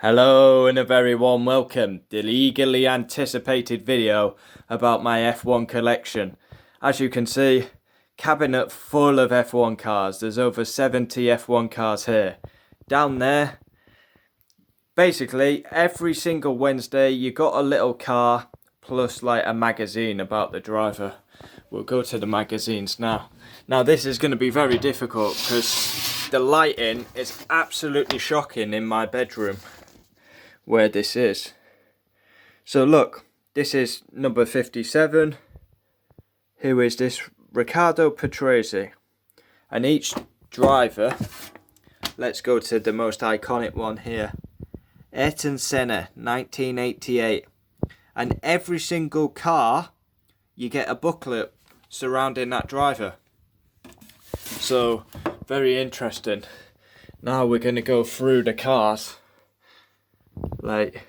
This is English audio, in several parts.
Hello and a very warm welcome to the eagerly anticipated video about my F1 collection. As you can see, cabinet full of F1 cars. There's over 70 F1 cars here. Down there, basically every single Wednesday you got a little car plus like a magazine about the driver. We'll go to the magazines now. Now this is going to be very difficult because the lighting is absolutely shocking in my bedroom where this is. So look, this is number 57. Who is this? Riccardo Patrese. And each driver, let's go to the most iconic one here. Ayrton Senna, 1988. And every single car, you get a booklet surrounding that driver. So, very interesting. Now we're going to go through the cars. Like,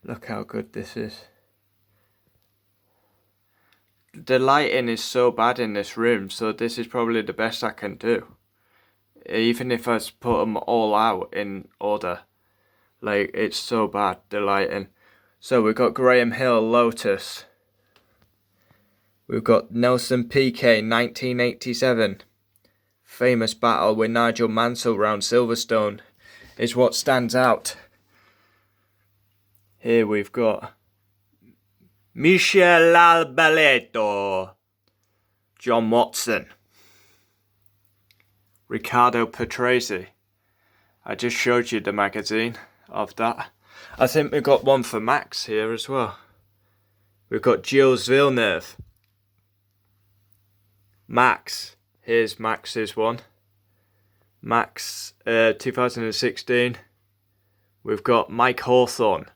look how good this is. The lighting is so bad in this room, so this is probably the best I can do. Even if I put them all out in order. Like, it's so bad, the lighting. So we've got Graham Hill, Lotus. We've got Nelson Piquet, 1987. Famous battle with Nigel Mansell round Silverstone is what stands out. Here we've got Michel Alboreto, John Watson, Riccardo Patrese. I just showed you the magazine of that. I think we've got one for Max here as well. We've got Gilles Villeneuve. Max, here's Max's one. Max 2016. We've got Mike Hawthorne,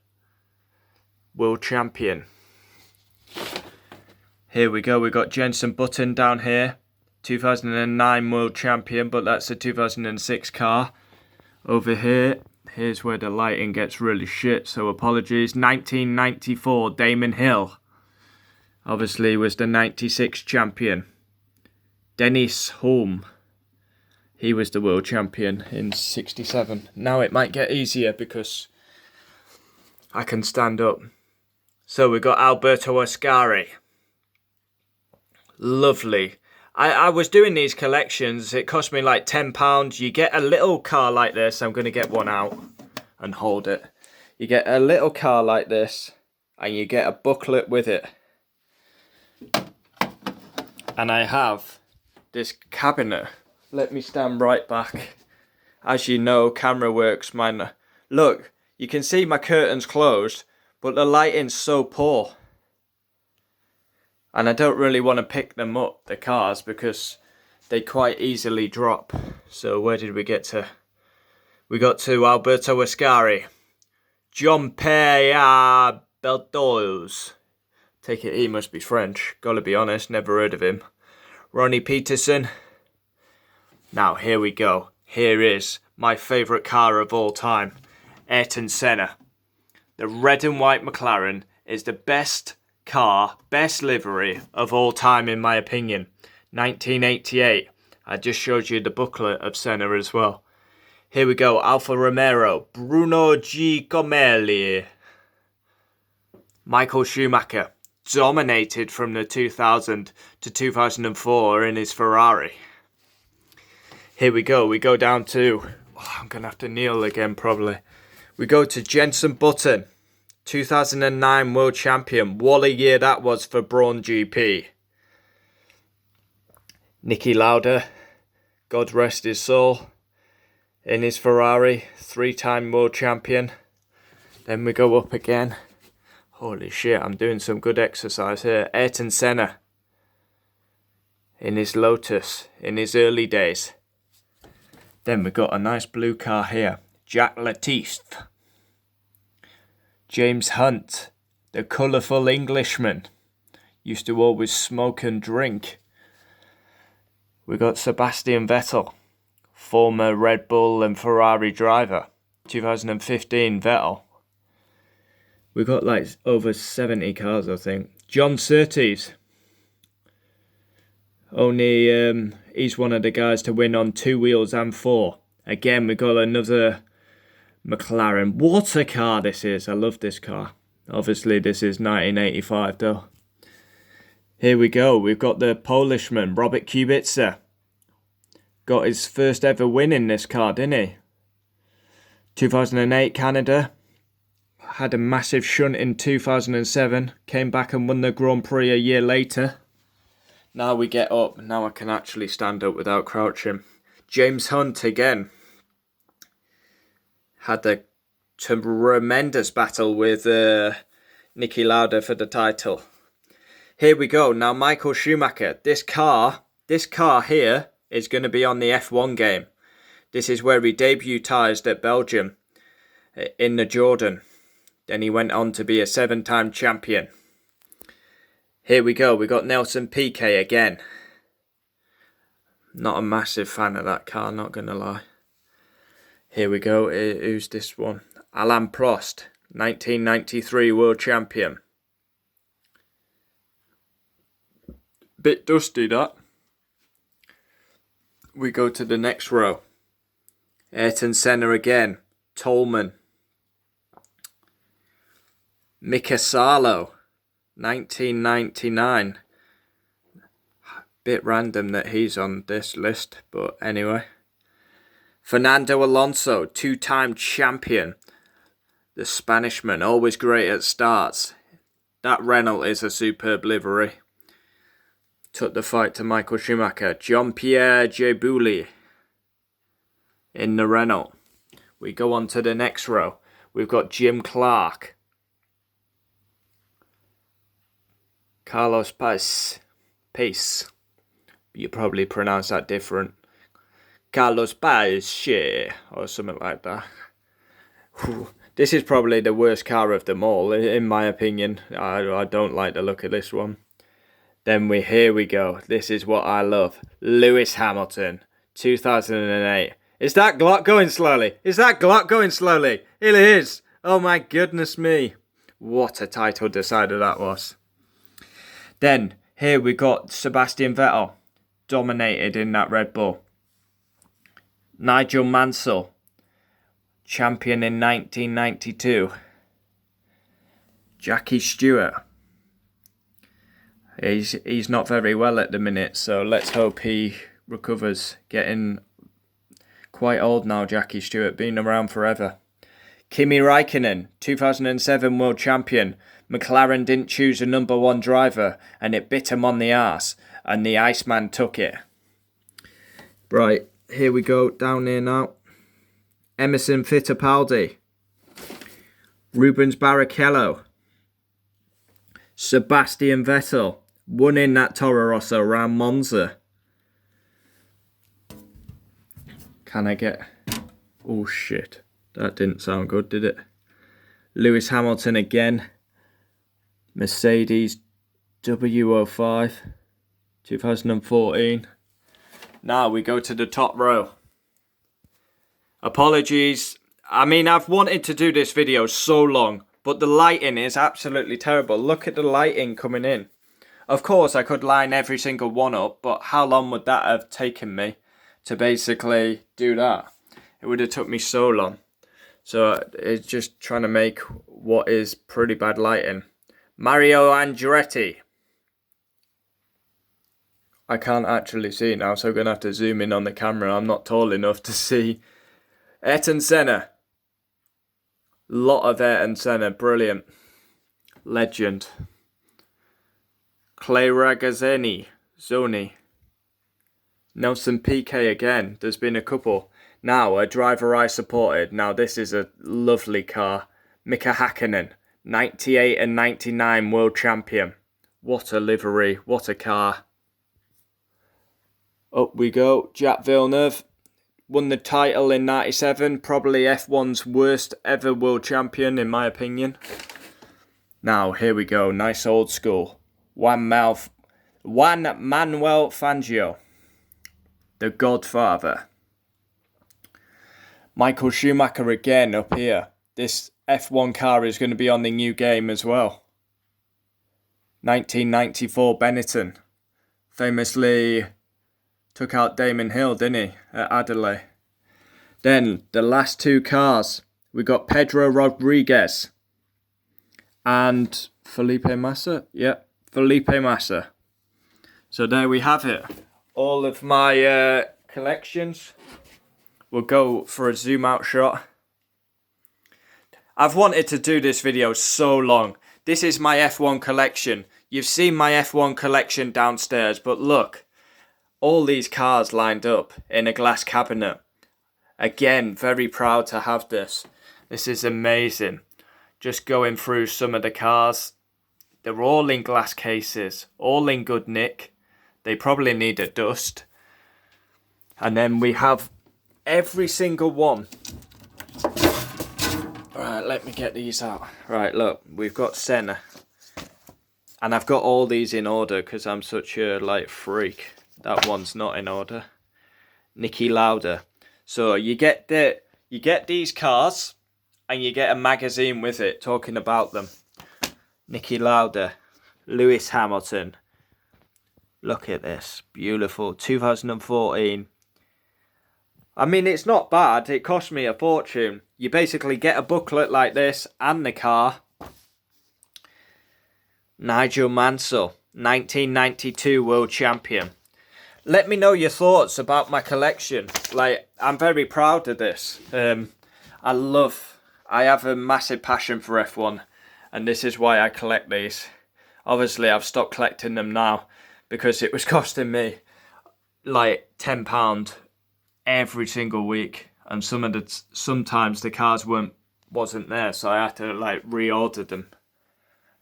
world champion. Here we go, we've got Jenson Button down here, 2009 world champion, but that's a 2006 car. Over here, here's where the lighting gets really shit, so apologies. 1994, Damon Hill. Obviously was the 96 champion. Dennis Hulme. He was the world champion in 67. Now it might get easier because I can stand up. So we've got Alberto Ascari. Lovely. I was doing these collections. It cost me like £10. You get a little car like this. I'm going to get one out and hold it. You get a little car like this and you get a booklet with it. And I have this cabinet. Let me stand right back. As you know, camera works, man. Look, you can see my curtains closed, but the lighting's so poor. And I don't really want to pick them up, the cars, because they quite easily drop. So where did we get to? We got to Alberto Ascari. Jean-Pierre Beldoz. Take it he must be French. Gotta be honest, never heard of him. Ronnie Peterson. Now here we go. Here is my favourite car of all time. Ayrton Senna. The red and white McLaren is the best car, best livery of all time in my opinion. 1988. I just showed you the booklet of Senna as well. Here we go. Alfa Romeo. Bruno Giacomelli. Michael Schumacher. Dominated from the 2000 to 2004 in his Ferrari. Here we go. We go down to... Oh, I'm going to have to kneel again probably. We go to Jenson Button. 2009 world champion. What a year that was for Brawn GP. Niki Lauda. God rest his soul. In his Ferrari. 3-time world champion. Then we go up again. Holy shit, I'm doing some good exercise here. Ayrton Senna. In his Lotus. In his early days. Then we got a nice blue car here. Jack Latif. James Hunt. The colourful Englishman. Used to always smoke and drink. We got Sebastian Vettel. Former Red Bull and Ferrari driver. 2015 Vettel. We got like over 70 cars, I think. John Surtees. Only he's one of the guys to win on 2 wheels and 4. Again, we got another McLaren. What a car this is. I love this car. Obviously, this is 1985 though. Here we go. We've got the Polishman, Robert Kubica. Got his first ever win in this car, didn't he? 2008 Canada. Had a massive shunt in 2007. Came back and won the Grand Prix a year later. Now we get up. Now I can actually stand up without crouching. James Hunt again. Had a tremendous battle with Niki Lauda for the title. Here we go. Now Michael Schumacher. This car here is going to be on the F1 game. This is where he debuted at Belgium in the Jordan. Then he went on to be a 7-time champion. Here we go. We got Nelson Piquet again. Not a massive fan of that car, not going to lie. Here we go. Who's this one? Alain Prost, 1993 world champion. Bit dusty that. We go to the next row. Ayrton Senna again. Tolman. Mika Salo, 1999. Bit random that he's on this list, but anyway. Fernando Alonso, 2-time champion. The Spanishman, always great at starts. That Renault is a superb livery. Took the fight to Michael Schumacher. Jean-Pierre Jabouille in the Renault. We go on to the next row. We've got Jim Clark. Carlos Pace. You probably pronounce that different. Carlos Pace or something like that. This is probably the worst car of them all, in my opinion. I don't like the look of this one. Then here we go. This is what I love. Lewis Hamilton, 2008. Is that Glock going slowly? Is that Glock going slowly? It is. Oh my goodness me. What a title decider that was. Then here we got Sebastian Vettel. Dominated in that Red Bull. Nigel Mansell. Champion in 1992. Jackie Stewart. He's not very well at the minute, so let's hope he recovers. Getting quite old now, Jackie Stewart. Been around forever. Kimi Raikkonen, 2007 world champion. McLaren didn't choose a number 1 driver, and it bit him on the arse, and the Iceman took it. Right, here we go, down here now. Emerson Fittipaldi. Rubens Barrichello. Sebastian Vettel. Won in that Toro Rosso around Monza. Can I get... Oh shit. That didn't sound good, did it? Lewis Hamilton again. Mercedes W05. 2014. Now we go to the top row. Apologies. I mean, I've wanted to do this video so long, but the lighting is absolutely terrible. Look at the lighting coming in. Of course, I could line every single one up, but how long would that have taken me to basically do that? It would have took me so long. So it's just trying to make what is pretty bad lighting. Mario Andretti. I can't actually see now, so I'm going to have to zoom in on the camera. I'm not tall enough to see. Ayrton Senna. Lot of Ayrton Senna. Brilliant. Legend. Clay Regazzini. Zoni. Nelson Piquet again. There's been a couple. Now, a driver I supported. Now, this is a lovely car. Mika Hakkinen. 98 and 99 world champion. What a livery. What a car. Up we go. Jacques Villeneuve. Won the title in 97. Probably F1's worst ever world champion, in my opinion. Now, here we go. Nice old school. Juan Manuel Fangio. The Godfather. Michael Schumacher again up here. This F1 car is going to be on the new game as well. 1994 Benetton. Famously took out Damon Hill, didn't he, at Adelaide. Then the last two cars. We got Pedro Rodriguez and Felipe Massa. Yep, Felipe Massa. So there we have it. All of my collections. We'll go for a zoom out shot. I've wanted to do this video so long. This is my F1 collection. You've seen my F1 collection downstairs, but look. All these cars lined up in a glass cabinet. Again, very proud to have this. This is amazing. Just going through some of the cars. They're all in glass cases, all in good nick. They probably need a dust. And then we have every single one. Right, let me get these out. Right, look, we've got Senna. And I've got all these in order because I'm such a freak. That one's not in order. Niki Lauda. So you get these cars and you get a magazine with it talking about them. Niki Lauda, Lewis Hamilton. Look at this, beautiful. 2014. I mean, it's not bad. It cost me a fortune. You basically get a booklet like this and the car. Nigel Mansell, 1992 world champion. Let me know your thoughts about my collection. I'm very proud of this. I have a massive passion for F1, and this is why I collect these. Obviously, I've stopped collecting them now because it was costing me £10 every single week, and sometimes the cars wasn't there, so I had to reorder them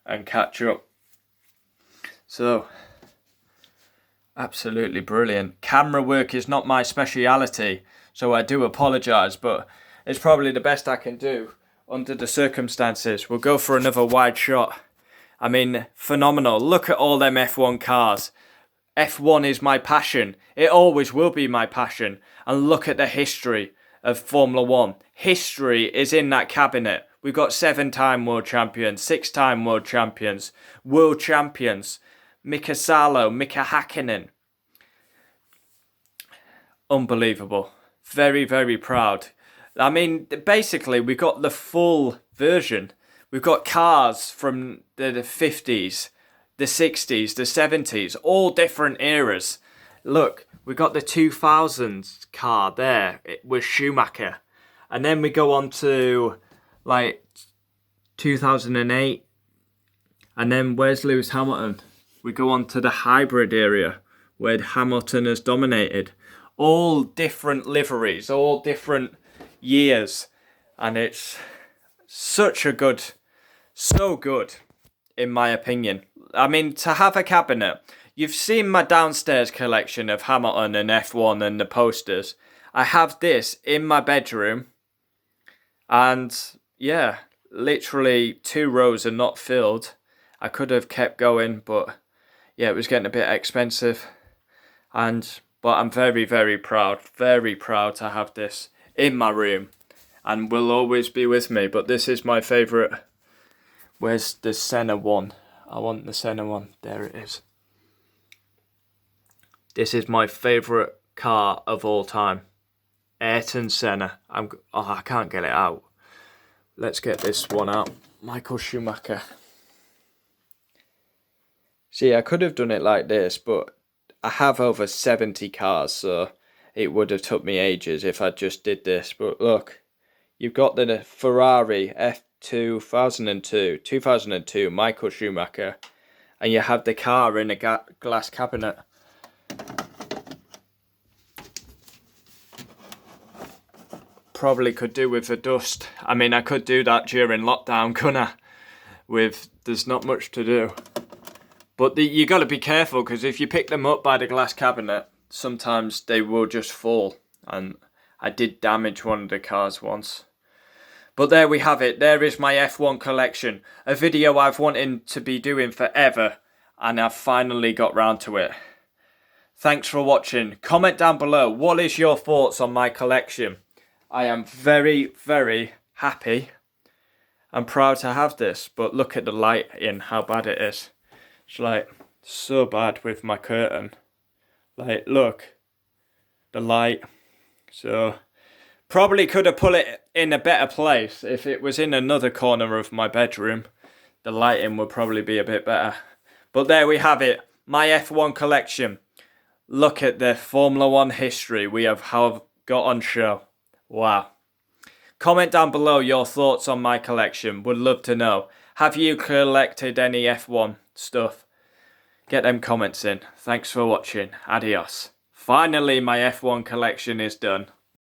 and catch up. So. Absolutely brilliant. Camera work is not my speciality, so I do apologise, but it's probably the best I can do under the circumstances. We'll go for another wide shot. I mean, phenomenal. Look at all them F1 cars. F1 is my passion. It always will be my passion. And look at the history of Formula 1. History is in that cabinet. We've got 7-time world champions, 6-time world champions, Mika Salo, Mika Hakkinen. Unbelievable. Very, very proud. I mean, basically, we got the full version. We've got cars from the 50s, the 60s, the 70s, all different eras. Look, we got the 2000s car there with Schumacher. And then we go on to, 2008. And then where's Lewis Hamilton? We go on to the hybrid area where Hamilton has dominated. All different liveries, all different years. And it's so good, in my opinion. I mean, to have a cabinet. You've seen my downstairs collection of Hamilton and F1 and the posters. I have this in my bedroom. And yeah, literally 2 rows are not filled. I could have kept going, but yeah, it was getting a bit expensive, but I'm very, very proud to have this in my room, and will always be with me. But this is my favourite. Where's the Senna one? I want the Senna one. There it is. This is my favourite car of all time. Ayrton Senna. I can't get it out. Let's get this one out. Michael Schumacher. See, I could have done it like this, but I have over 70 cars, so it would have took me ages if I just did this. But look, you've got the Ferrari F2002, 2002, Michael Schumacher, and you have the car in a glass cabinet. Probably could do with the dust. I mean, I could do that during lockdown, couldn't I? There's not much to do. But you got to be careful, because if you pick them up by the glass cabinet, sometimes they will just fall. And I did damage one of the cars once. But there we have it. There is my F1 collection. A video I've wanted to be doing forever, and I've finally got round to it. Thanks for watching. Comment down below. What is your thoughts on my collection? I am very, very happy and proud to have this. But look at the lighting, how bad it is. It's so bad with my curtain. Look, the light. So, Probably could have put it in a better place. If it was in another corner of my bedroom, the lighting would probably be a bit better. But there we have it, my F1 collection. Look at the Formula 1 history we have got on show. Wow. Comment down below your thoughts on my collection. Would love to know. Have you collected any F1 stuff? Get them comments in. Thanks for watching. Adios. Finally, my F1 collection is done.